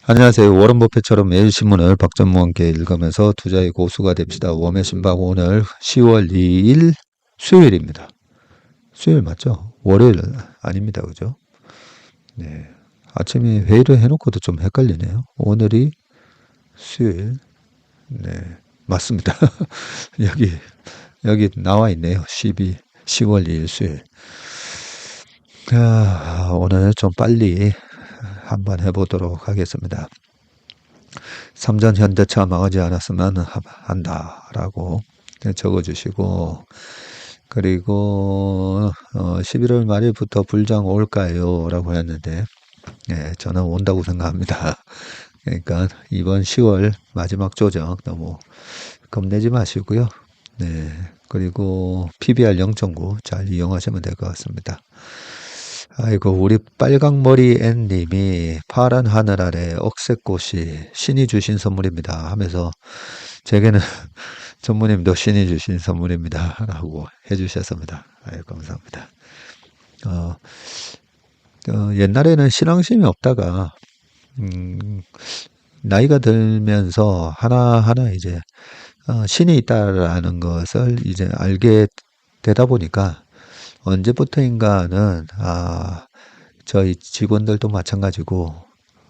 안녕하세요. 워런 버핏처럼 매일 신문을 박전무와 함께 읽으면서 투자의 고수가 됩시다. 웜의 신박 오늘 10월 2일 수요일입니다. 수요일 맞죠? 월요일 아닙니다. 그죠? 네. 아침에 회의를 해놓고도 좀 헷갈리네요. 오늘이 수요일. 네. 맞습니다. 여기, 여기 나와 있네요. 10월 2일 수요일. 오늘 좀 빨리 한번 해보도록 하겠습니다. 삼전 현대차 망하지 않았으면 한다라고 적어주시고, 그리고 11월 말일부터 불장 올까요? 라고 했는데, 네, 저는 온다고 생각합니다. 그러니까 이번 10월 마지막 조정 너무 겁내지 마시고요. 네, 그리고 PBR 0.9 잘 이용하시면 될 것 같습니다. 아이고, 우리 빨강머리 앤님이 파란 하늘 아래 억새꽃이 신이 주신 선물입니다 하면서 제게는 전무님도 신이 주신 선물입니다 라고 해주셨습니다. 아유, 감사합니다. 어, 옛날에는 신앙심이 없다가 나이가 들면서 하나하나 이제 신이 있다라는 것을 이제 알게 되다 보니까 언제부터인가는 저희 직원들도 마찬가지고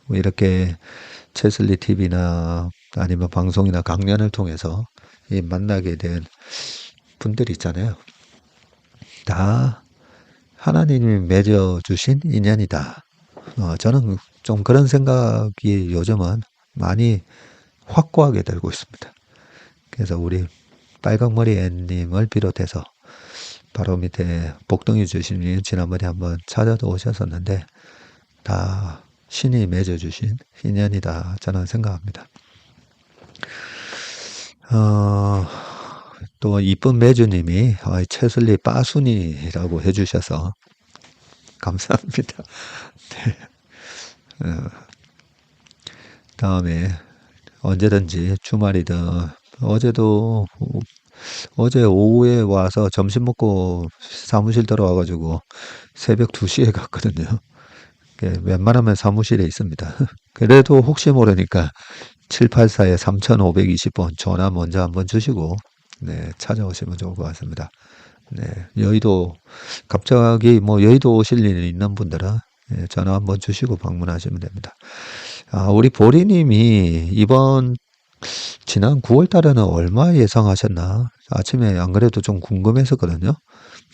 뭐 이렇게 채슬리 TV나 아니면 방송이나 강연을 통해서 만나게 된 분들이 있잖아요. 다 하나님이 맺어주신 인연이다. 저는 좀 그런 생각이 요즘은 많이 확고하게 들고 있습니다. 그래서 우리 빨강머리 앤님을 비롯해서 바로 밑에 복덩이 주신님 지난번에 한번 찾아오셨었는데 다 신이 맺어주신 인연이다 저는 생각합니다. 또 이쁜 매주님이 채슬리 빠순이라고 해주셔서 감사합니다. 네. 다음에 언제든지 주말이든 어제 오후에 와서 점심 먹고 사무실 들어와가지고 새벽 2시에 갔거든요. 웬만하면 사무실에 있습니다. 그래도 혹시 모르니까 784에 3520번 전화 먼저 한번 주시고 네, 찾아오시면 좋을 것 같습니다. 네, 여의도 갑자기 뭐 여의도 오실 일이 있는 분들은 전화 한번 주시고 방문하시면 됩니다. 우리 보리님이 지난 9월 달에는 얼마 예상하셨나? 아침에 안 그래도 좀 궁금했었거든요.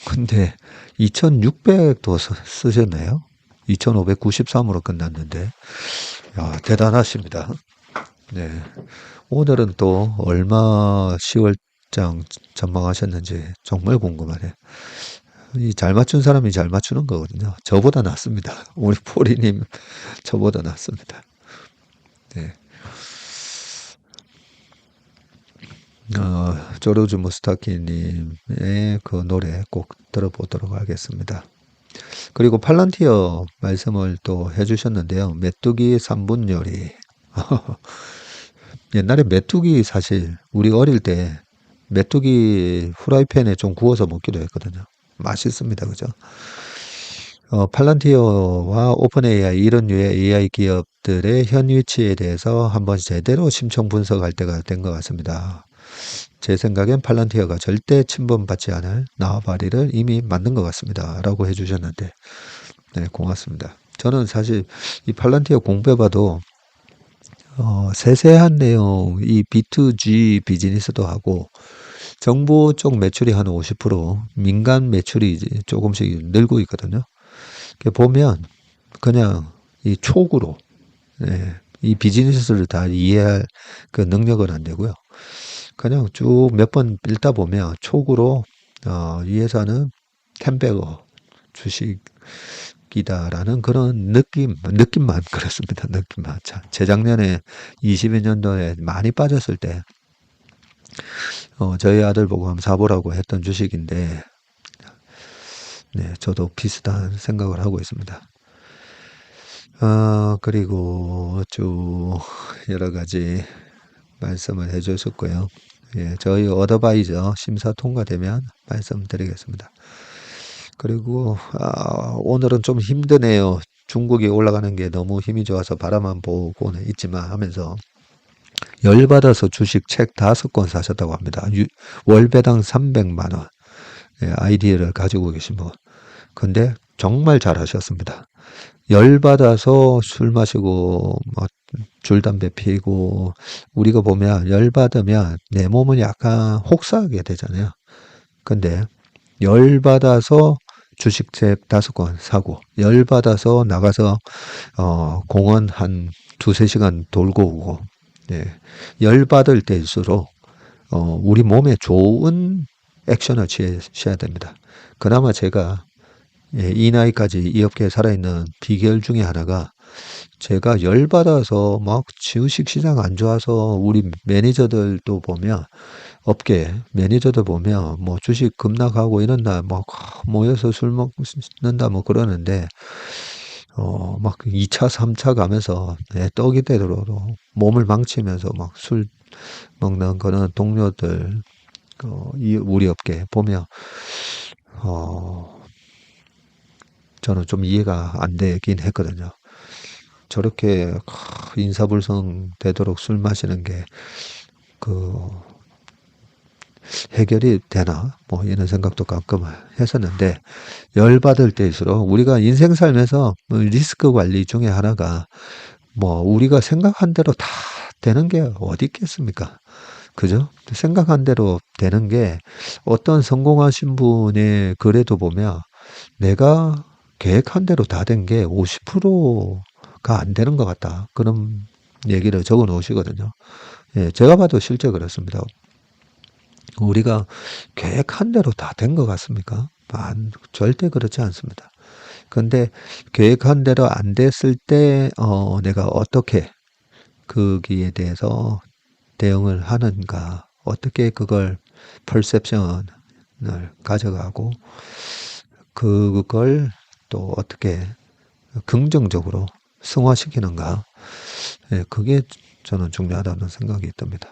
근데 2600도 쓰셨네요. 2593으로 끝났는데, 대단하십니다. 네. 오늘은 또 얼마 10월장 전망하셨는지 정말 궁금하네. 이 잘 맞춘 사람이 잘 맞추는 거거든요. 저보다 낫습니다. 우리 포리님, 저보다 낫습니다. 네. 조르주 무스타키님의 그 노래 꼭 들어보도록 하겠습니다. 그리고 팔란티어 말씀을 또 해주셨는데요. 메뚜기 3분 요리. 옛날에 메뚜기 사실 우리 어릴 때 메뚜기 후라이팬에 좀 구워서 먹기도 했거든요. 맛있습니다. 그죠? 팔란티어와 오픈 AI 이런 류의 AI 기업들의 현 위치에 대해서 한번 제대로 심층 분석할 때가 된 것 같습니다. 제 생각엔 팔란티어가 절대 침범받지 않을 나와바리를 이미 만든 것 같습니다. 라고 해주셨는데, 네, 고맙습니다. 저는 사실 이 팔란티어 공부해봐도, 세세한 내용, 이 B2G 비즈니스도 하고, 정부 쪽 매출이 한 50%, 민간 매출이 이제 조금씩 늘고 있거든요. 보면, 그냥 이 촉으로, 네, 이 비즈니스를 다 이해할 그 능력은 안 되고요. 그냥 쭉 몇 번 읽다 보면 촉으로 이 회사는 템베거 주식이다라는 그런 느낌만 그렇습니다. 느낌만. 자, 재작년에 22년도에 많이 빠졌을 때 저희 아들 보고 한번 사보라고 했던 주식인데 네, 저도 비슷한 생각을 하고 있습니다. 그리고 쭉 여러 가지 말씀을 해주셨고요. 예, 저희 어드바이저 심사 통과되면 말씀드리겠습니다. 그리고 오늘은 좀 힘드네요. 중국이 올라가는 게 너무 힘이 좋아서 바라만 보고는 있지만 하면서 열받아서 주식 책 5권 사셨다고 합니다. 월배당 300만 원. 예, 아이디어를 가지고 계신 분. 근데 정말 잘하셨습니다. 열받아서 술 마시고 뭐 줄담배 피고 우리가 보면 열받으면 내 몸은 약간 혹사하게 되잖아요. 근데 열받아서 주식책 5권 사고 열받아서 나가서 공원 한 2-3시간 돌고 오고 예, 열받을 때일수록 우리 몸에 좋은 액션을 취하셔야 됩니다. 그나마 제가 예, 이 나이까지 이 업계에 살아있는 비결 중에 하나가 제가 열받아서 막 주식 시장 안 좋아서 우리 매니저들도 보면 업계 매니저들 보면 뭐 주식 급락하고 이런 날 막 모여서 술 먹는다 뭐 그러는데 막 2차, 3차 가면서 떡이 되도록 몸을 망치면서 막 술 먹는 그런 동료들 우리 업계 보면 저는 좀 이해가 안 되긴 했거든요. 저렇게 인사불성 되도록 술 마시는 게 그 해결이 되나 뭐 이런 생각도 가끔 했었는데 열받을 때일수록 우리가 인생 살면서 리스크 관리 중에 하나가 뭐 우리가 생각한 대로 다 되는 게 어디 있겠습니까? 그죠? 생각한 대로 되는 게 어떤 성공하신 분의 글에도 보면 내가 계획한 대로 다 된 게 50%가 안 되는 것 같다. 그런 얘기를 적어 놓으시거든요. 예, 제가 봐도 실제 그렇습니다. 우리가 계획한 대로 다 된 것 같습니까? 절대 그렇지 않습니다. 근데 계획한 대로 안 됐을 때, 내가 어떻게 거기에 대해서 대응을 하는가, 어떻게 그걸 퍼셉션을 가져가고, 그걸 또 어떻게 긍정적으로 승화시키는가, 예, 그게 저는 중요하다는 생각이 듭니다.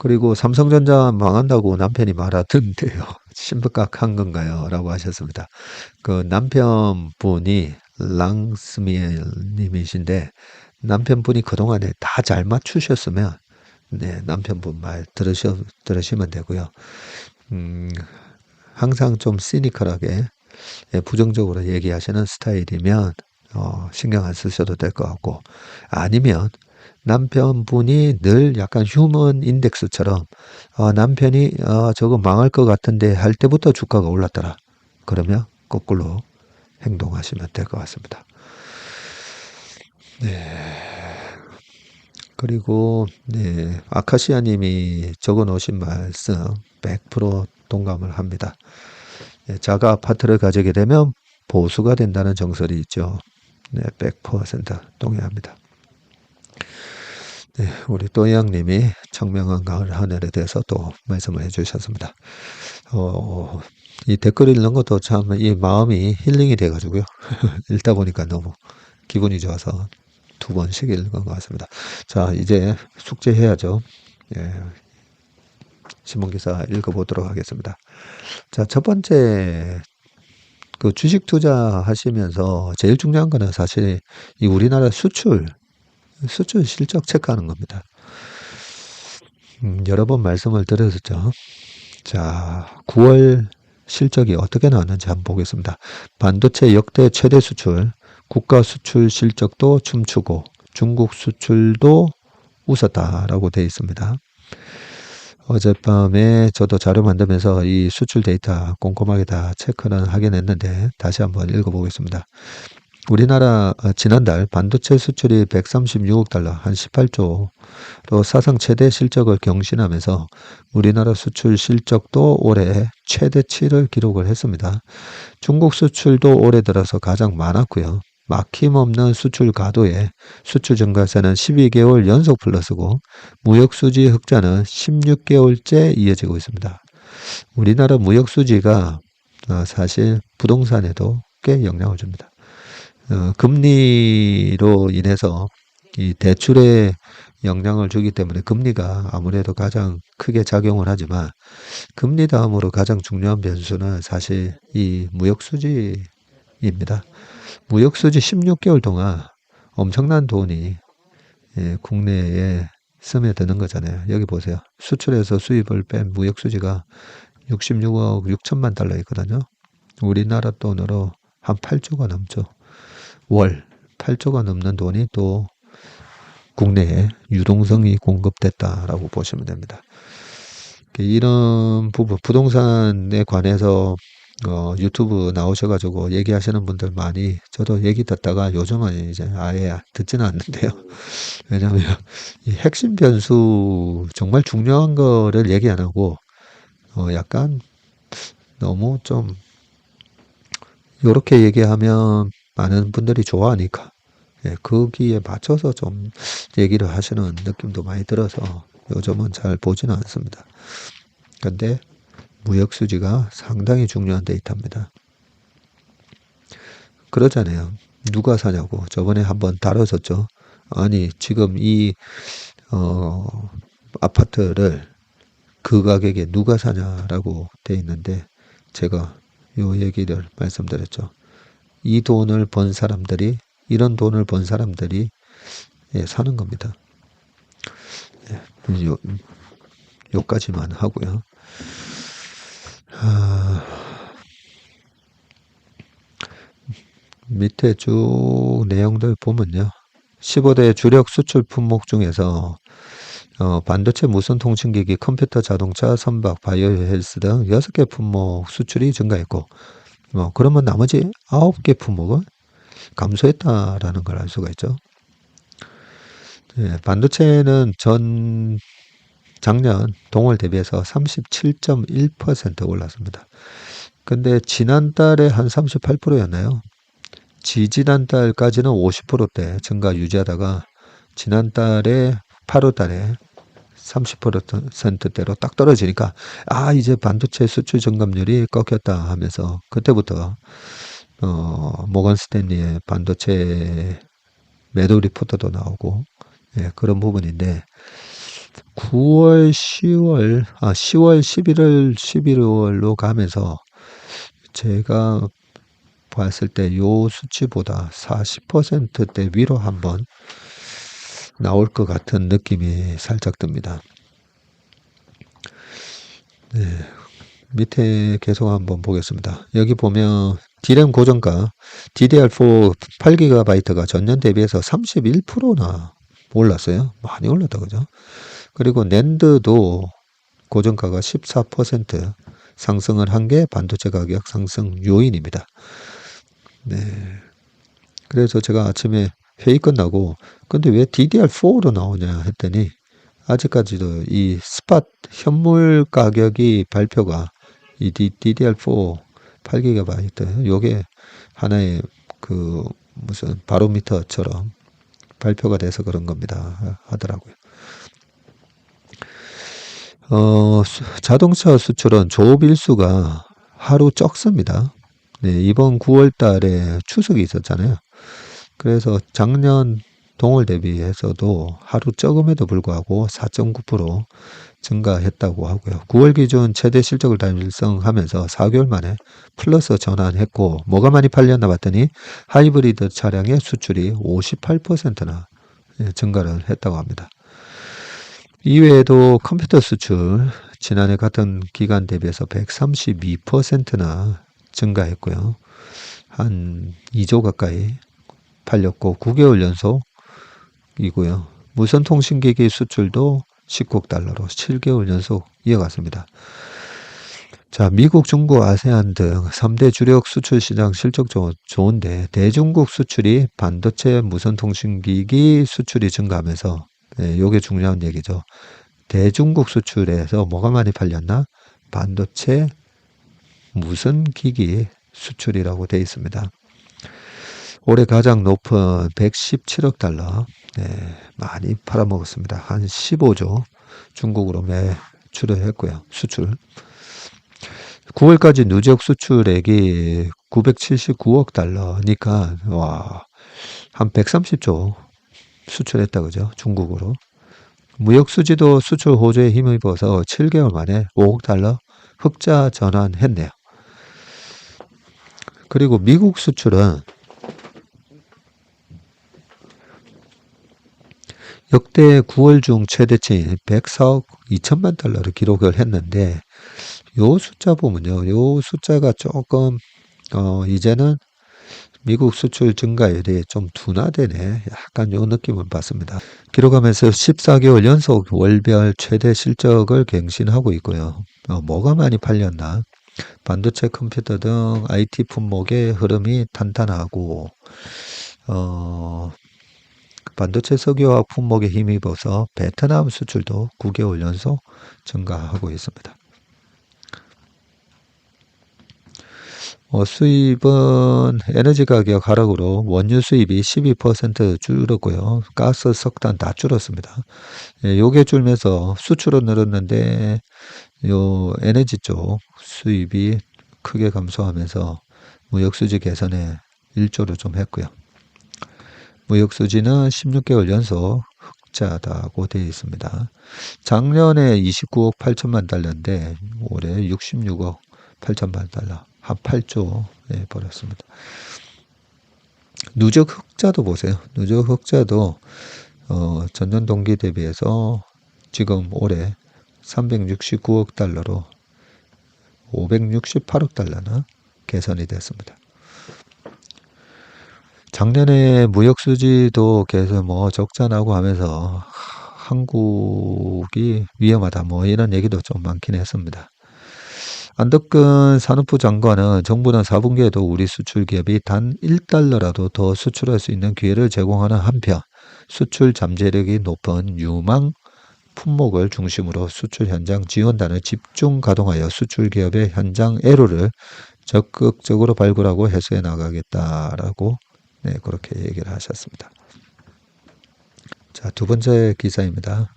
그리고 삼성전자 망한다고 남편이 말하던데요. 심각한 건가요? 라고 하셨습니다. 그 남편분이 랑스미엘 님이신데 남편분이 그동안에 다 잘 맞추셨으면 네, 남편분 말 들으시면 되고요. 항상 좀 시니컬하게 예, 부정적으로 얘기하시는 스타일이면 신경 안 쓰셔도 될 것 같고 아니면 남편분이 늘 약간 휴먼 인덱스처럼 남편이 저거 망할 것 같은데 할 때부터 주가가 올랐더라. 그러면 거꾸로 행동하시면 될 것 같습니다. 네. 그리고 네, 아카시아 님이 적어 놓으신 말씀 100% 동감을 합니다. 네, 자가 아파트를 가지게 되면 보수가 된다는 정설이 있죠. 네, 100% 동의합니다. 네, 우리 또이양님이 청명한 가을 하늘에 대해서 또 말씀을 해주셨습니다. 이 댓글 읽는 것도 참 이 마음이 힐링이 돼가지고요. 읽다 보니까 너무 기분이 좋아서 2번씩 읽은 것 같습니다. 자, 이제 숙제해야죠. 예, 신문기사 읽어보도록 하겠습니다. 자, 첫 번째, 그 주식 투자 하시면서 제일 중요한 거는 사실 이 우리나라 수출 실적 체크하는 겁니다. 여러 번 말씀을 드렸었죠. 자, 9월 실적이 어떻게 나왔는지 한번 보겠습니다. 반도체 역대 최대 수출, 국가 수출 실적도 춤추고 중국 수출도 웃었다라고 되어 있습니다. 어젯밤에 저도 자료 만들면서 이 수출 데이터 꼼꼼하게 다 체크는 하긴 했는데 다시 한번 읽어보겠습니다. 우리나라 지난달 반도체 수출이 136억 달러, 한 18조로 사상 최대 실적을 경신하면서 우리나라 수출 실적도 올해 최대치를 기록을 했습니다. 중국 수출도 올해 들어서 가장 많았고요. 막힘없는 수출 가도에 수출 증가세는 12개월 연속 플러스고 무역수지 흑자는 16개월째 이어지고 있습니다. 우리나라 무역수지가 사실 부동산에도 꽤 영향을 줍니다. 금리로 인해서 이 대출에 영향을 주기 때문에 금리가 아무래도 가장 크게 작용을 하지만 금리 다음으로 가장 중요한 변수는 사실 이 무역수지 입니다. 무역수지 16개월 동안 엄청난 돈이 국내에 스며드는 거잖아요. 여기 보세요. 수출해서 수입을 뺀 무역수지가 66억 6천만 달러 있거든요. 우리나라 돈으로 한 8조가 넘죠. 월 8조가 넘는 돈이 또 국내에 유동성이 공급됐다라고 보시면 됩니다. 이런 부분, 부동산에 관해서 유튜브 나오셔가지고 얘기하시는 분들 많이 저도 얘기 듣다가 요즘은 이제 아예 듣지는 않는데요. 왜냐하면 이 핵심 변수 정말 중요한 거를 얘기 안 하고 약간 너무 좀 요렇게 얘기하면 많은 분들이 좋아하니까 거기에 맞춰서 좀 얘기를 하시는 느낌도 많이 들어서 요즘은 잘 보지는 않습니다. 근데 무역수지가 상당히 중요한 데이터입니다. 그러잖아요. 누가 사냐고. 저번에 한번 다뤄졌죠. 아니, 지금 이, 아파트를 그 가격에 누가 사냐라고 돼 있는데, 제가 요 얘기를 말씀드렸죠. 이 돈을 번 사람들이, 이런 돈을 번 사람들이 사는 겁니다. 요까지만 하고요. 밑에 쭉 내용들 보면요. 15대 주력 수출 품목 중에서 반도체, 무선 통신기기, 컴퓨터, 자동차, 선박, 바이오 헬스 등 6개 품목 수출이 증가했고, 그러면 나머지 9개 품목은 감소했다라는 걸 알 수가 있죠. 반도체는 작년 동월 대비해서 37.1% 올랐습니다. 근데 지난달에 한 38%였나요? 지지난달까지는 50%대 증가 유지하다가 지난달에 8월달에 30%대로 딱 떨어지니까 이제 반도체 수출 증감률이 꺾였다 하면서 그때부터 모건 스탠리의 반도체 매도 리포트도 나오고 그런 부분인데 9월, 10월, 10월, 11월, 11월로 가면서 제가 봤을 때 요 수치보다 40%대 위로 한번 나올 것 같은 느낌이 살짝 듭니다. 밑에 계속 한번 보겠습니다. 여기 보면 D램 고정가 DDR4 8GB가 전년 대비해서 31%나 올랐어요. 많이 올랐다 그죠? 그리고 낸드도 고정가가 14% 상승을 한 게 반도체 가격 상승 요인입니다. 그래서 제가 아침에 회의 끝나고 근데 왜 DDR4로 나오냐 했더니 아직까지도 이 스팟 현물 가격이 발표가 이 DDR4 8GB 요게 하나의 그 무슨 바로미터처럼 발표가 돼서 그런 겁니다 하더라고요. 자동차 수출은 조업 일수가 하루 적습니다. 이번 9월 달에 추석이 있었잖아요. 그래서 작년 동월 대비해서도 하루 적음에도 불구하고 4.9% 증가했다고 하고요. 9월 기준 최대 실적을 달성하면서 4개월 만에 플러스 전환했고 뭐가 많이 팔렸나 봤더니 하이브리드 차량의 수출이 58%나 증가를 했다고 합니다. 이외에도 컴퓨터 수출 지난해 같은 기간 대비해서 132%나 증가했고요. 한 2조 가까이 팔렸고 9개월 연속이고요. 무선 통신기기 수출도 10억 달러로 7개월 연속 이어갔습니다. 자, 미국, 중국, 아세안 등 3대 주력 수출 시장 실적 좋은데 대중국 수출이 반도체, 무선 통신기기 수출이 증가하면서 요게 중요한 얘기죠. 대중국 수출에서 뭐가 많이 팔렸나? 반도체, 무선 기기 수출이라고 되어 있습니다. 올해 가장 높은 117억 달러 많이 팔아먹었습니다. 한 15조 중국으로 매출을 했고요. 수출 9월까지 누적 수출액이 979억 달러니까 한 130조 수출했다 그죠? 중국으로. 무역 수지도 수출 호조에 힘입어서 7개월 만에 5억 달러 흑자 전환했네요. 그리고 미국 수출은 역대 9월 중 최대치인 104억 2천만 달러를 기록을 했는데 요 숫자 보면요. 요 숫자가 조금 이제는 미국 수출 증가율이 좀 둔화되네. 약간 요 느낌을 받습니다. 기록하면서 14개월 연속 월별 최대 실적을 갱신하고 있고요. 뭐가 많이 팔렸나? 반도체, 컴퓨터 등 IT 품목의 흐름이 탄탄하고 반도체 석유화학 품목에 힘입어서 베트남 수출도 9개월 연속 증가하고 있습니다. 수입은 에너지 가격 하락으로 원유 수입이 12% 줄었고요. 가스, 석탄 다 줄었습니다. 요게 줄면서 수출은 늘었는데 요 에너지 쪽 수입이 크게 감소하면서 무역수지 개선에 일조를 좀 했고요. 무역수지는 16개월 연속 흑자다고 되어 있습니다. 작년에 29억 8천만 달러인데 올해 66억 8천만 달러, 한 8조 벌었습니다. 누적 흑자도 보세요. 누적 흑자도 전년 동기 대비해서 지금 올해 369억 달러로 568억 달러나 개선이 됐습니다. 작년에 무역 수지도 계속 뭐 적자 나고 하면서 한국이 위험하다 뭐 이런 얘기도 좀 많긴 했습니다. 안덕근 산업부 장관은 정부는 4분기에도 우리 수출 기업이 단 1달러라도 더 수출할 수 있는 기회를 제공하는 한편 수출 잠재력이 높은 유망 품목을 중심으로 수출 현장 지원단을 집중 가동하여 수출 기업의 현장 애로를 적극적으로 발굴하고 해소해 나가겠다라고 그렇게 얘기를 하셨습니다. 자, 두 번째 기사입니다.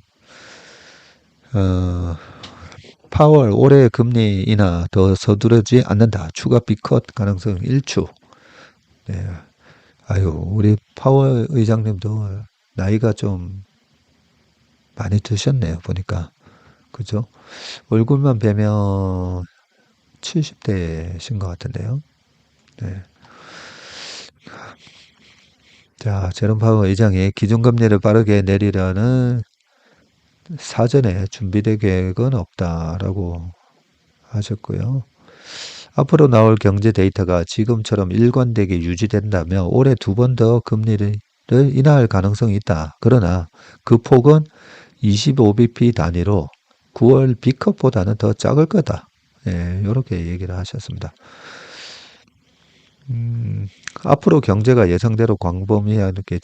파월 올해 금리 인하 더 서두르지 않는다. 추가 B컷 가능성 일축. 네. 아유, 우리 파월 의장님도 나이가 좀 많이 드셨네요. 보니까. 그죠? 얼굴만 뵈면 70대신 것 같은데요. 네. 자, 제롬 파월 의장이 기준금리를 빠르게 내리려는 사전에 준비된 계획은 없다라고 하셨고요. 앞으로 나올 경제 데이터가 지금처럼 일관되게 유지된다면 올해 2번 더 금리를 인하할 가능성이 있다. 그러나 그 폭은 25bp 단위로 9월 B컵보다는 더 작을 거다. 이렇게 얘기를 하셨습니다. 앞으로 경제가 예상대로 광범위하게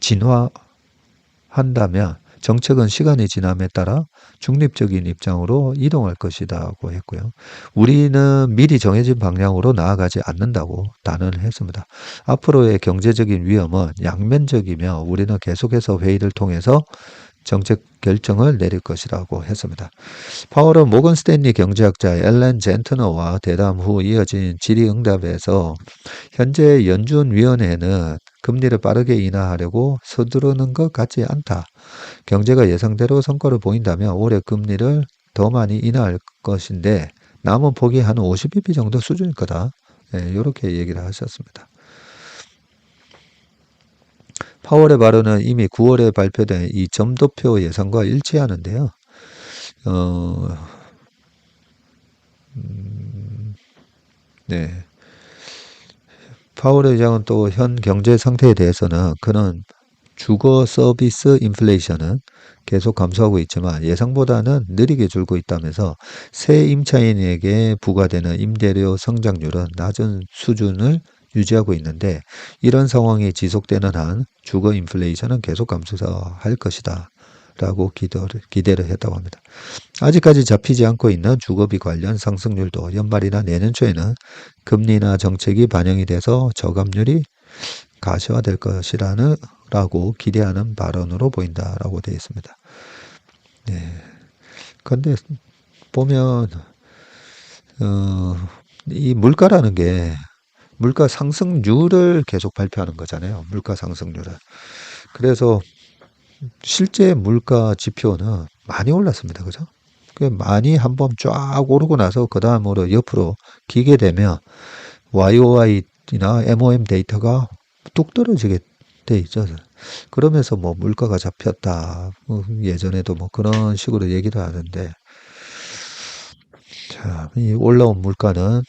진화한다면 정책은 시간이 지남에 따라 중립적인 입장으로 이동할 것이라고 했고요. 우리는 미리 정해진 방향으로 나아가지 않는다고 단언을 했습니다. 앞으로의 경제적인 위험은 양면적이며 우리는 계속해서 회의를 통해서 정책 결정을 내릴 것이라고 했습니다. 파월은 모건 스탠리 경제학자 앨런 젠트너와 대담 후 이어진 질의응답에서 현재 연준위원회는 금리를 빠르게 인하하려고 서두르는 것 같지 않다. 경제가 예상대로 성과를 보인다면 올해 금리를 더 많이 인하할 것인데 남은 폭이 한 50bp 정도 수준일 거다. 이렇게 얘기를 하셨습니다. 파월의 발언은 이미 9월에 발표된 이 점도표 예상과 일치하는데요. 네. 파월 의장은 또 현 경제 상태에 대해서는 그는 주거 서비스 인플레이션은 계속 감소하고 있지만 예상보다는 느리게 줄고 있다면서 새 임차인에게 부과되는 임대료 성장률은 낮은 수준을 유지하고 있는데 이런 상황이 지속되는 한 주거 인플레이션은 계속 감소할 것이다 라고 기대를 했다고 합니다. 아직까지 잡히지 않고 있는 주거비 관련 상승률도 연말이나 내년 초에는 금리나 정책이 반영이 돼서 저감률이 가시화될 것이라고 기대하는 발언으로 보인다라고 되어 있습니다. 네. 그런데 보면 이 물가라는 게 물가 상승률을 계속 발표하는 거잖아요. 물가 상승률을. 그래서 실제 물가 지표는 많이 올랐습니다. 그죠? 많이 한번 쫙 오르고 나서 그 다음으로 옆으로 기게 되면 YOI나 MOM 데이터가 뚝 떨어지게 돼 있죠. 그러면서 뭐 물가가 잡혔다. 예전에도 뭐 그런 식으로 얘기를 하는데, 자, 이 올라온 물가는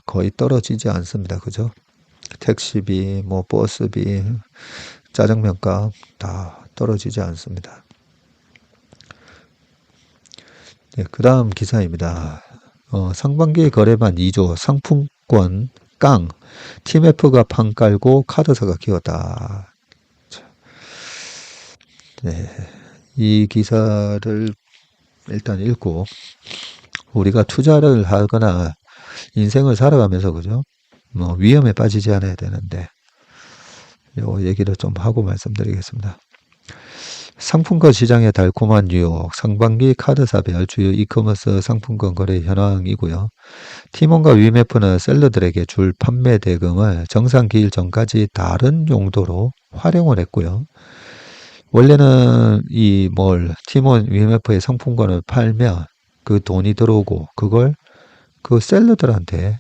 거의 떨어지지 않습니다. 그죠? 택시비, 뭐 버스비, 짜장면값 다 떨어지지 않습니다. 네, 그 다음 기사입니다. 상반기 거래만 2조, 상품권 깡, TMF가 판 깔고 카드사가 키웠다. 네, 이 기사를 일단 읽고 우리가 투자를 하거나 인생을 살아가면서 그죠? 뭐 위험에 빠지지 않아야 되는데 요 얘기를 좀 하고 말씀드리겠습니다. 상품권 시장의 달콤한 유혹, 상반기 카드사별 주요 이커머스 상품권 거래 현황이고요. 티몬과 위메프는 셀러들에게 줄 판매 대금을 정상 기일 전까지 다른 용도로 활용을 했고요. 원래는 티몬 위메프의 상품권을 팔면 그 돈이 들어오고 그걸 그 셀러들한테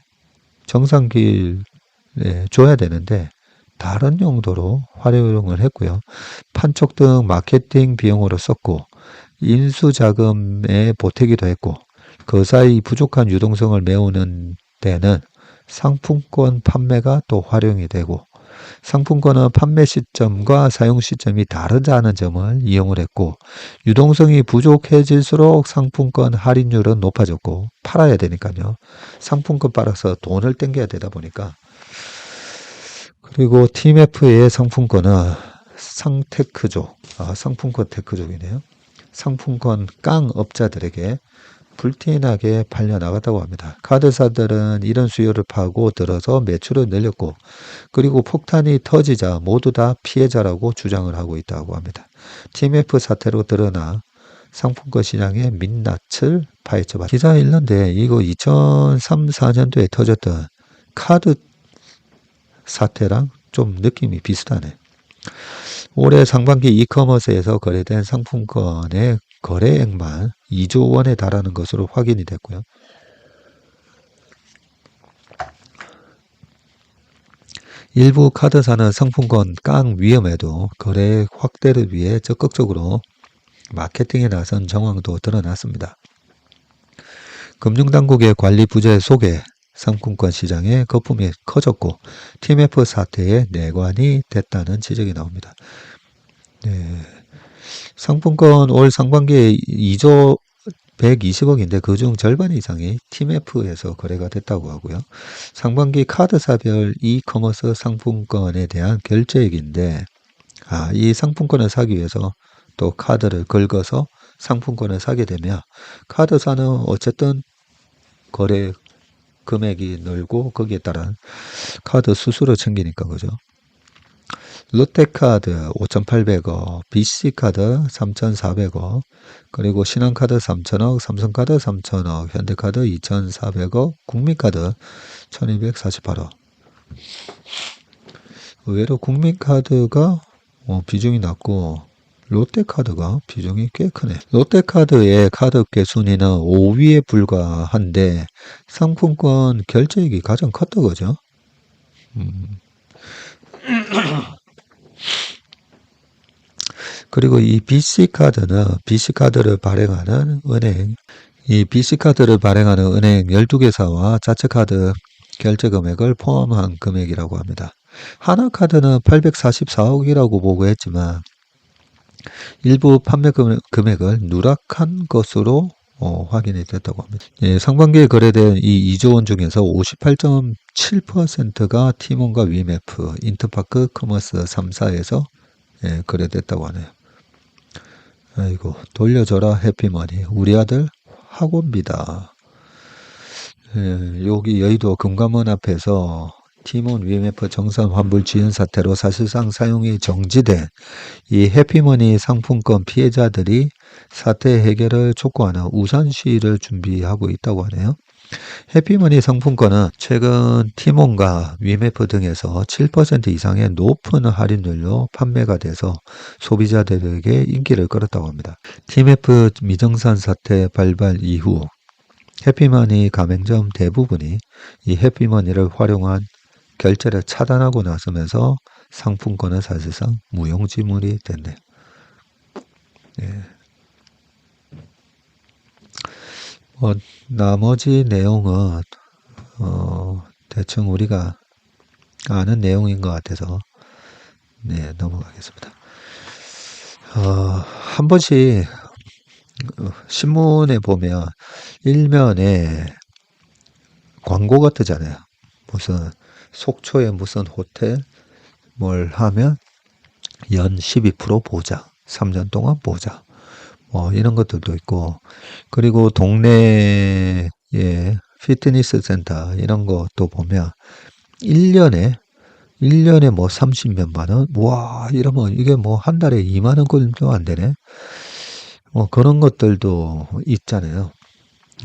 정상 기일에 줘야 되는데 다른 용도로 활용을 했고요. 판촉 등 마케팅 비용으로 썼고 인수 자금에 보태기도 했고 그 사이 부족한 유동성을 메우는 데는 상품권 판매가 또 활용이 되고 상품권은 판매 시점과 사용 시점이 다르다는 점을 이용을 했고 유동성이 부족해질수록 상품권 할인율은 높아졌고 팔아야 되니까요. 상품권 빨아서 돈을 땡겨야 되다 보니까 그리고 TMF의 상품권은 상테크족, 상품권 테크족이네요. 상품권 깡 업자들에게 불티나게 팔려나갔다고 합니다. 카드사들은 이런 수요를 파고 들어서 매출을 늘렸고 그리고 폭탄이 터지자 모두 다 피해자라고 주장을 하고 있다고 합니다. TMF 사태로 드러나 상품권 시장의 민낯을 파헤쳐 봤습니다. 기사 읽는데 이거 2003, 4년도에 터졌던 카드 사태랑 좀 느낌이 비슷하네. 올해 상반기 이커머스에서 거래된 상품권의 거래액만 2조 원에 달하는 것으로 확인이 됐고요. 일부 카드사는 상품권 깡 위험에도 거래 확대를 위해 적극적으로 마케팅에 나선 정황도 드러났습니다. 금융당국의 관리 부재 속에 상품권 시장의 거품이 커졌고 TMF 사태의 내관이 됐다는 지적이 나옵니다. 네. 상품권 올 상반기에 2조 120억인데 그중 절반 이상이 TMF에서 거래가 됐다고 하고요. 상반기 카드사별 이커머스 상품권에 대한 결제액인데 이 상품권을 사기 위해서 또 카드를 긁어서 상품권을 사게 되면 카드사는 어쨌든 거래 금액이 늘고 거기에 따른 카드 수수료 챙기니까 그죠. 롯데카드 5,800억, BC카드 3,400억, 그리고 신한카드 3,000억, 삼성카드 3,000억, 현대카드 2,400억, 국민카드 1,248억. 의외로 국민카드가 비중이 낮고 롯데카드가 비중이 꽤 크네. 롯데카드의 카드계 순위는 5위에 불과한데 상품권 결제액이 가장 컸다 그죠? 그리고 이 BC카드는 BC카드를 발행하는 은행, 이 BC카드를 발행하는 은행 12개사와 자체카드 결제 금액을 포함한 금액이라고 합니다. 하나카드는 844억이라고 보고했지만 일부 판매 금액을 누락한 것으로 확인이 됐다고 합니다. 예, 상반기에 거래된 이 2조 원 중에서 58.7%가 티몬과 위메프, 인터파크, 커머스 3사에서 거래됐다고 하네요. 아이고 돌려줘라 해피머니 우리 아들 학원비다. 여기 여의도 금감원 앞에서 티몬 위메프 정산 환불 지연 사태로 사실상 사용이 정지된 이 해피머니 상품권 피해자들이 사태 해결을 촉구하는 우산 시위를 준비하고 있다고 하네요. 해피머니 상품권은 최근 티몬과 위메프 등에서 7% 이상의 높은 할인율로 판매가 돼서 소비자들에게 인기를 끌었다고 합니다. 티메프 미정산 사태 발발 이후 해피머니 가맹점 대부분이 이 해피머니를 활용한 결제를 차단하고 나서면서 상품권은 사실상 무용지물이 됐네요. 예. 나머지 내용은 대충 우리가 아는 내용인 것 같아서 네, 넘어가겠습니다. 한 번씩 신문에 보면 일면에 광고가 뜨잖아요. 무슨 속초에 무슨 호텔 뭘 하면 연 12% 보장, 3년 동안 보장, 뭐 이런 것들도 있고, 그리고 동네에 피트니스 센터 이런 것도 보면 1년에 1년에 뭐 30몇만 원? 와, 이러면 이게 뭐 한 달에 2만 원꼴도 안 되네. 그런 것들도 있잖아요.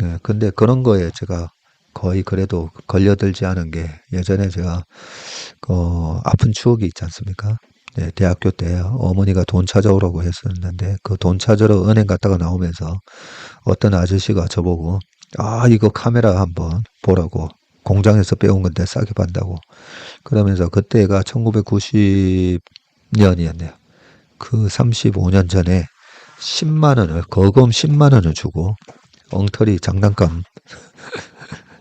예, 근데 그런 거에 제가 거의 그래도 걸려들지 않은 게 예전에 제가 아픈 추억이 있지 않습니까? 네, 대학교 때 어머니가 돈 찾아오라고 했었는데 그 돈 찾으러 은행 갔다가 나오면서 어떤 아저씨가 저보고 이거 카메라 한번 보라고 공장에서 빼온 건데 싸게 판다고 그러면서 그때가 1990년이었네요. 그 35년 전에 10만 원을 거금 10만 원을 주고 엉터리 장난감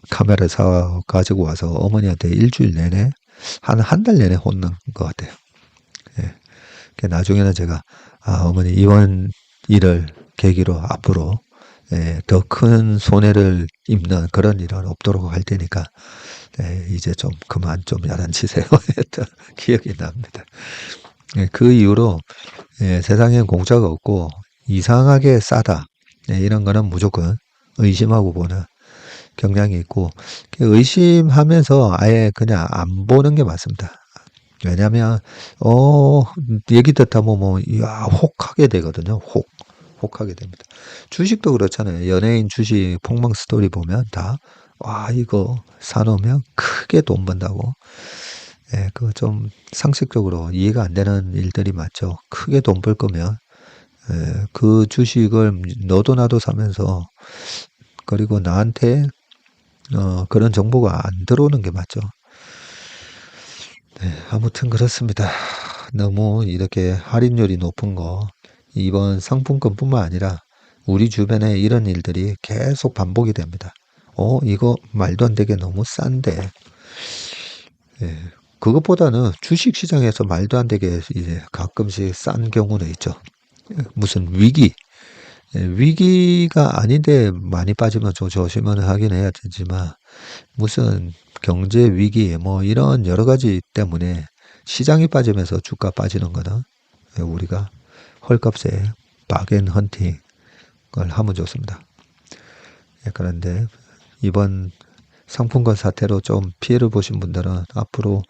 카메라 사 가지고 와서 어머니한테 일주일 내내 한 달 내내 혼난 것 같아요. 예. 나중에는 제가 어머니 이번 일을 계기로 앞으로 더 큰 손해를 입는 그런 일은 없도록 할 테니까 이제 좀 그만 좀 야단치세요 했던 기억이 납니다. 그 이후로 세상엔 공짜가 없고 이상하게 싸다 이런 거는 무조건 의심하고 보는 경향이 있고 의심하면서 아예 그냥 안 보는 게 맞습니다. 왜냐면 얘기 듣다 보면 이야 혹하게 되거든요. 혹하게 됩니다. 주식도 그렇잖아요. 연예인 주식 폭망 스토리 보면 다 이거 사놓으면 크게 돈 번다고. 그거 좀 상식적으로 이해가 안 되는 일들이 많죠. 크게 돈 벌 거면 그 주식을 너도 나도 사면서 그리고 나한테 그런 정보가 안 들어오는 게 맞죠. 네, 아무튼 그렇습니다. 너무 이렇게 할인율이 높은 거 이번 상품권뿐만 아니라 우리 주변에 이런 일들이 계속 반복이 됩니다. 이거 말도 안 되게 너무 싼데. 예, 그것보다는 주식 시장에서 말도 안 되게 이제 가끔씩 싼 경우는 있죠. 무슨 위기가 아닌데 많이 빠지면 좀 조심은 하긴 해야 되지만 무슨 경제 위기 뭐 이런 여러 가지 때문에 시장이 빠지면서 주가 빠지는 거는 우리가 헐값에 바겐 헌팅을 하면 좋습니다. 그런데 이번 상품권 사태로 좀 피해를 보신 분들은 앞으로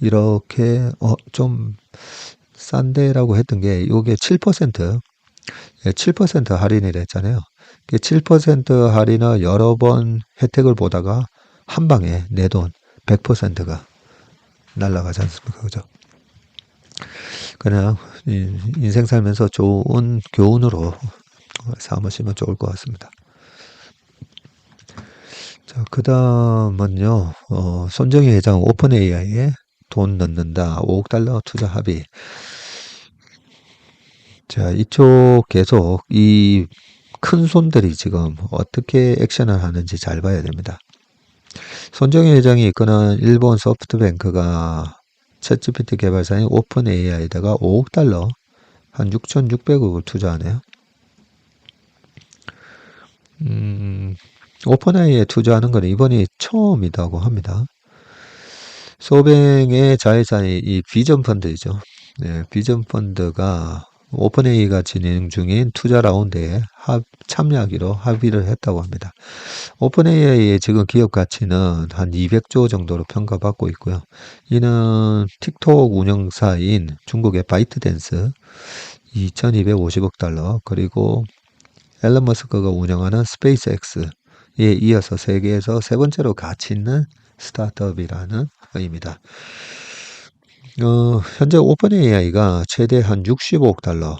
이렇게 좀 싼데라고 했던 게 요게 7% 7% 할인을 했잖아요. 7% 할인을 여러 번 혜택을 보다가 한 방에 내 돈 100%가 날아가지 않습니까? 그죠? 그냥 인생 살면서 좋은 교훈으로 삼으시면 좋을 것 같습니다. 자, 그 다음은요, 손정희 회장 오픈 AI에 돈 넣는다. 5억 달러 투자 합의. 자, 이쪽 계속 이 큰 손들이 지금 어떻게 액션을 하는지 잘 봐야 됩니다. 손정희 회장이 이끄는 일본 소프트뱅크가 챗GPT 개발사인 오픈 AI에다가 5억 달러, 한 6,600억을 투자하네요. 오픈 AI에 투자하는 건 이번이 처음이라고 합니다. 소뱅의 자회사의 이 비전 펀드이죠. 네, 비전 펀드가 오픈AI가 진행 중인 투자 라운드에 참여하기로 합의를 했다고 합니다. 오픈AI의 지금 기업 가치는 한 200조 정도로 평가받고 있고요. 이는 틱톡 운영사인 중국의 바이트댄스 2250억 달러 그리고 앨런 머스크가 운영하는 스페이스X에 이어서 세계에서 세 번째로 가치 있는 스타트업이라는 의미입니다. 현재 오픈 AI가 최대 한 65억 달러,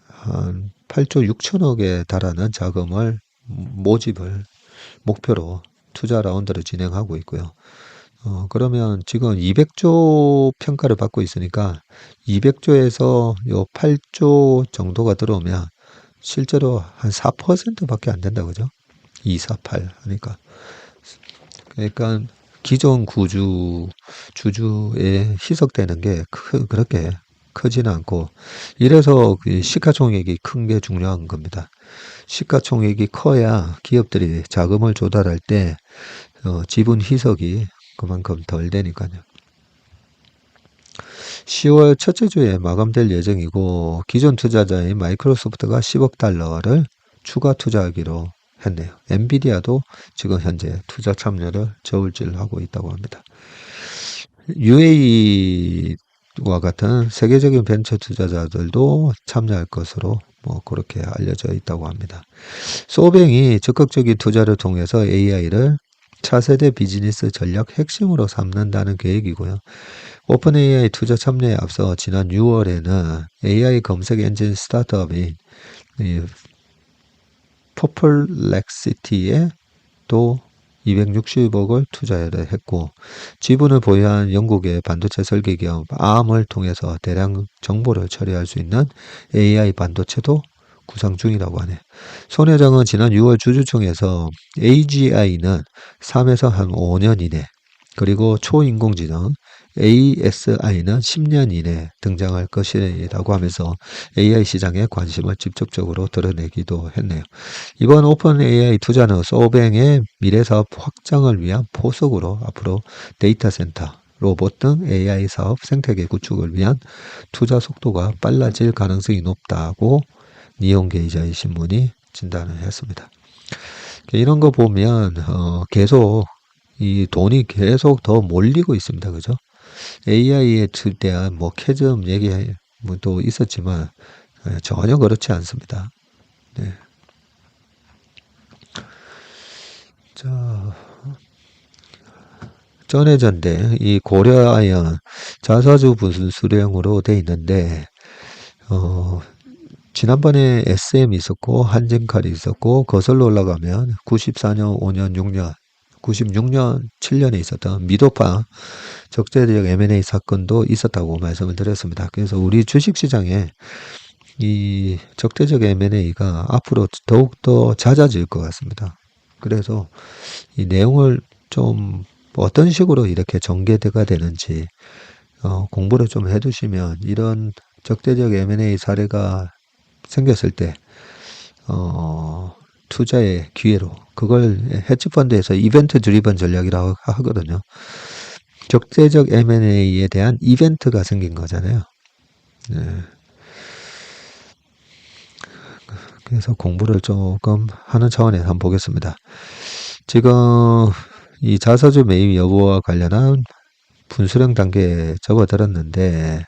한 8조 6천억에 달하는 자금을 모집을 목표로 투자 라운드를 진행하고 있고요. 그러면 지금 200조 평가를 받고 있으니까 200조에서 요 8조 정도가 들어오면 실제로 한 4%밖에 안 된다 그죠? 248 하니까. 그러니까 기존 주주에 희석되는 게 그렇게 크지는 않고 이래서 그 시가총액이 큰 게 중요한 겁니다. 시가총액이 커야 기업들이 자금을 조달할 때 지분 희석이 그만큼 덜 되니까요. 10월 첫째 주에 마감될 예정이고 기존 투자자인 마이크로소프트가 10억 달러를 추가 투자하기로 했네요. 엔비디아도 지금 현재 투자 참여를 저울질하고 있다고 합니다. UAE와 같은 세계적인 벤처 투자자들도 참여할 것으로 그렇게 알려져 있다고 합니다. 소뱅이 적극적인 투자를 통해서 AI를 차세대 비즈니스 전략 핵심으로 삼는다는 계획이고요. 오픈 AI 투자 참여에 앞서 지난 6월에는 AI 검색 엔진 스타트업인 퍼플렉시티에 또 260억을 투자를 했고 지분을 보유한 영국의 반도체 설계 기업 ARM을 통해서 대량 정보를 처리할 수 있는 AI 반도체도 구상 중이라고 하네. 손 회장은 지난 6월 주주총회에서 AGI는 3에서 한 5년 이내 그리고 초인공지능 ASI는 10년 이내 등장할 것이라고 하면서 AI 시장에 관심을 직접적으로 드러내기도 했네요. 이번 오픈 AI 투자는 소뱅의 미래 사업 확장을 위한 포석으로 앞으로 데이터 센터, 로봇 등 AI 사업 생태계 구축을 위한 투자 속도가 빨라질 가능성이 높다고 니혼게이저의 신문이 진단을 했습니다. 이런 거 보면 계속 이 돈이 계속 더 몰리고 있습니다. 그죠? AI에 대한 캐즘 얘기도 있었지만 전혀 그렇지 않습니다. 네. 자, 전해전대 이 고려아연 자사주 분수령으로 돼 있는데 지난번에 SM 있었고 한진칼이 있었고 거슬러 올라가면 94년, 5년, 6년 96년, 7년에 있었던 미도파 적재적 M&A 사건도 있었다고 말씀을 드렸습니다. 그래서 우리 주식시장에 이 적재적 M&A가 앞으로 더욱더 잦아질 것 같습니다. 그래서 이 내용을 좀 어떤 식으로 이렇게 전개가 되는지 공부를 좀 해두시면 이런 적재적 M&A 사례가 생겼을 때 투자의 기회로 그걸 헤지펀드에서 이벤트 드리븐 전략이라고 하거든요. 적재적 M&A에 대한 이벤트가 생긴 거잖아요. 네. 그래서 공부를 조금 하는 차원에서 한번 보겠습니다. 지금 이 자사주 매입 여부와 관련한 분수령 단계에 접어들었는데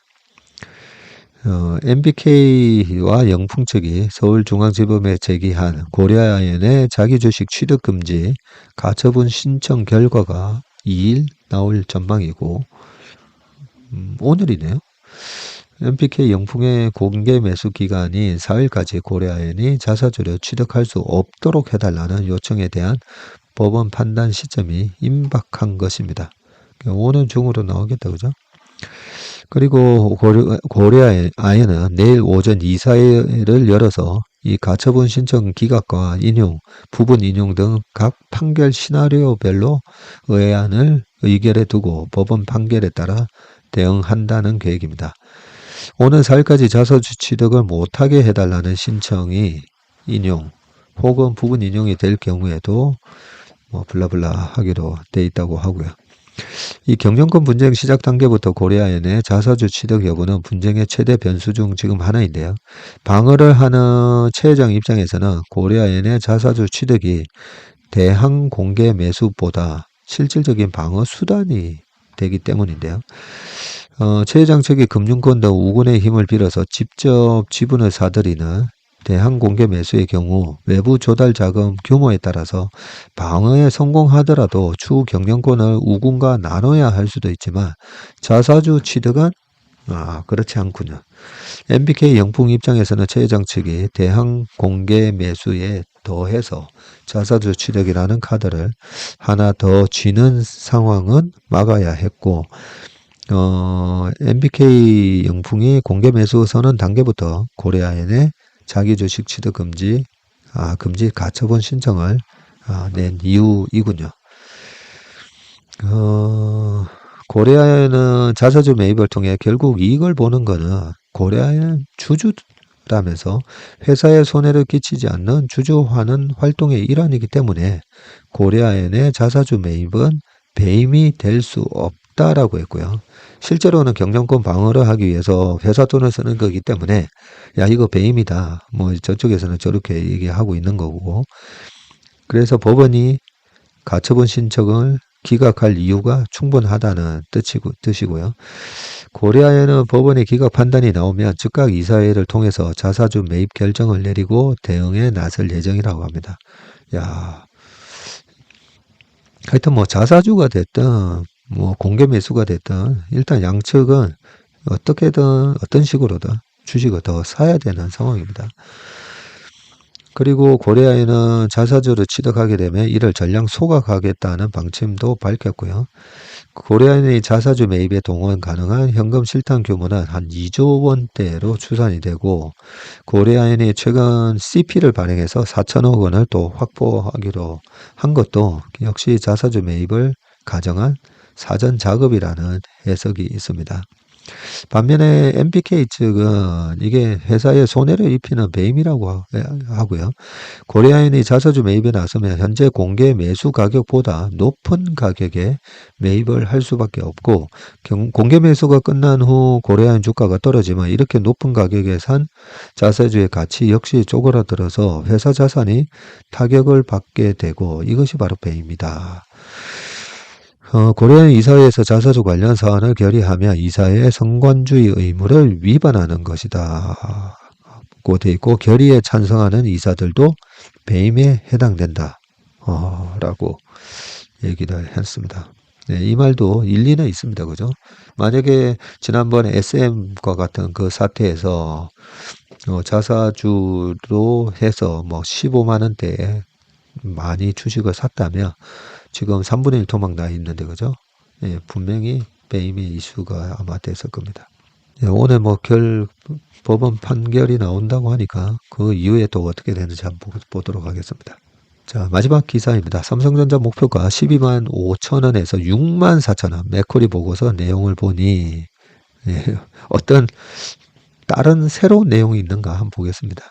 MBK와 영풍 측이 서울중앙지법에 제기한 고려아연의 자기주식 취득금지 가처분 신청 결과가 2일 나올 전망이고 오늘이네요. MBK 영풍의 공개 매수 기간인 4일까지 고려아연이 자사주를 취득할 수 없도록 해달라는 요청에 대한 법원 판단 시점이 임박한 것입니다. 오는 중으로 나오겠다, 그죠? 그리고 고려아연은 내일 오전 이사회를 열어서 이 가처분 신청 기각과 인용, 부분 인용 등 각 판결 시나리오별로 의안을 의결해 두고 법원 판결에 따라 대응한다는 계획입니다. 오는 4일까지 자사주 취득을 못하게 해달라는 신청이 인용 혹은 부분 인용이 될 경우에도 블라블라 하기로 돼 있다고 하고요. 이 경영권 분쟁 시작 단계부터 고려아연의 자사주 취득 여부는 분쟁의 최대 변수 중 지금 하나인데요. 방어를 하는 최 회장 입장에서는 고려아연의 자사주 취득이 대항 공개 매수보다 실질적인 방어 수단이 되기 때문인데요. 최 회장 측이 금융권 등 우군의 힘을 빌어서 직접 지분을 사들이는 대항 공개 매수의 경우 외부 조달 자금 규모에 따라서 방어에 성공하더라도 추후 경영권을 우군과 나눠야 할 수도 있지만 자사주 취득은 그렇지 않군요. MBK 영풍 입장에서는 최 회장 측이 대항 공개 매수에 더해서 자사주 취득이라는 카드를 하나 더 쥐는 상황은 막아야 했고, MBK 영풍이 공개 매수 선언 단계부터 고려아연의 자기 주식 취득 금지 가처분 신청을 낸 이유이군요. 고려아연은 자사주 매입을 통해 결국 이익을 보는 거는 고려아연 주주라면서 회사에 손해를 끼치지 않는 주주환원 활동의 일환이기 때문에 고려아연의 자사주 매입은 배임이 될 수 없다라고 했고요. 실제로는 경영권 방어를 하기 위해서 회사 돈을 쓰는 거기 때문에 야 이거 배임이다. 뭐 저쪽에서는 저렇게 얘기하고 있는 거고. 그래서 법원이 가처분 신청을 기각할 이유가 충분하다는 뜻이고요. 고려아연은 법원의 기각 판단이 나오면 즉각 이사회를 통해서 자사주 매입 결정을 내리고 대응에 나설 예정이라고 합니다. 야, 하여튼 뭐 자사주가 됐든 뭐 공개 매수가 됐든 일단 양측은 어떻게든 어떤 식으로든 주식을 더 사야 되는 상황입니다. 그리고 고려아연은 자사주를 취득하게 되면 이를 전량 소각하겠다는 방침도 밝혔고요. 고려아연의 자사주 매입에 동원 가능한 현금 실탄 규모는 한 2조 원대로 추산이 되고 고려아연이 최근 CP를 발행해서 4천억 원을 또 확보하기로 한 것도 역시 자사주 매입을 가정한 사전 작업이라는 해석이 있습니다. 반면에 MBK 측은 이게 회사에 손해를 입히는 배임이라고 하고요. 고려아연이 자사주 매입에 나서면 현재 공개 매수 가격보다 높은 가격에 매입을 할 수밖에 없고 공개 매수가 끝난 후 고려아연 주가가 떨어지면 이렇게 높은 가격에 산 자사주의 가치 역시 쪼그라들어서 회사 자산이 타격을 받게 되고 이것이 바로 배임이다. 고려아연 이사회에서 자사주 관련 사안을 결의하면 이사회의 성관주의 의무를 위반하는 것이다. 고 돼 있고 결의에 찬성하는 이사들도 배임에 해당된다. 라고 얘기를 했습니다. 네, 이 말도 일리는 있습니다. 그죠? 만약에 지난번에 SM과 같은 그 사태에서 자사주로 해서 뭐 15만 원대에 많이 주식을 샀다면 지금 3분의 1 토막 나 있는데 그죠? 예, 분명히 배임의 이슈가 아마 됐을 겁니다. 예, 오늘 뭐 법원 판결이 나온다고 하니까 그 이후에 또 어떻게 되는지 한번 보도록 하겠습니다. 자, 마지막 기사입니다. 삼성전자 목표가 12만 5천 원에서 6만 4천 원. 맥쿼리 보고서 내용을 보니 예, 어떤 다른 새로운 내용이 있는가 한번 보겠습니다.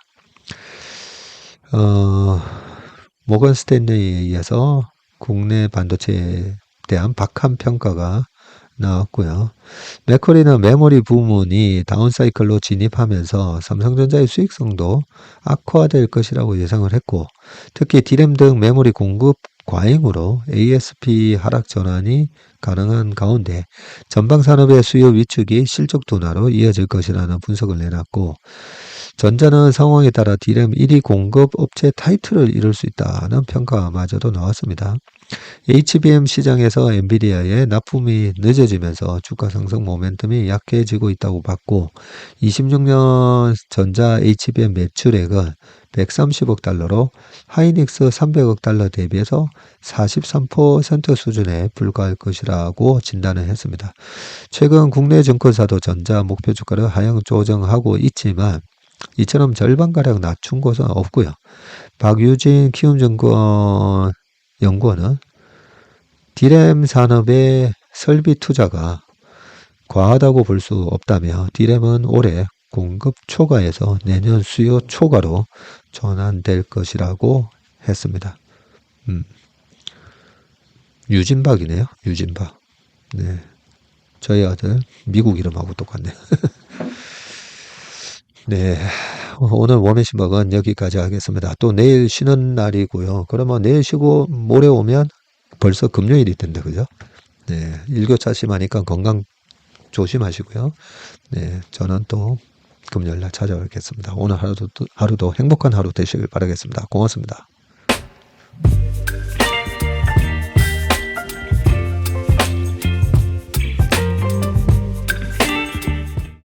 모건 스탠리에 의해서 국내 반도체에 대한 박한 평가가 나왔고요. 맥쿼리는 메모리 부문이 다운사이클로 진입하면서 삼성전자의 수익성도 악화될 것이라고 예상을 했고 특히 D램 등 메모리 공급 과잉으로 ASP 하락 전환이 가능한 가운데 전방산업의 수요 위축이 실적 둔화로 이어질 것이라는 분석을 내놨고 전자는 상황에 따라 D램 1위 공급 업체 타이틀을 이룰 수 있다는 평가마저도 나왔습니다. HBM 시장에서 엔비디아의 납품이 늦어지면서 주가 상승 모멘텀이 약해지고 있다고 봤고 26년 전자 HBM 매출액은 130억 달러로 하이닉스 300억 달러 대비해서 43% 수준에 불과할 것이라고 진단을 했습니다. 최근 국내 증권사도 전자 목표 주가를 하향 조정하고 있지만 이처럼 절반가량 낮춘 곳은 없고요. 박유진 키움증권 연구원은 D램 산업의 설비 투자가 과하다고 볼 수 없다며 D램은 올해 공급 초과에서 내년 수요 초과로 전환될 것이라고 했습니다. 유진박이네요. 유진박. 네, 저희 아들 미국 이름하고 똑같네요. 네, 오늘 워맨신박은 여기까지 하겠습니다. 또 내일 쉬는 날이고요. 그러면 내일 쉬고 모레 오면 벌써 금요일이 된다, 그죠? 네, 일교차 심하니까 건강 조심하시고요. 네, 저는 또 금요일 날 찾아뵙겠습니다. 오늘 하루도 행복한 하루 되시길 바라겠습니다. 고맙습니다.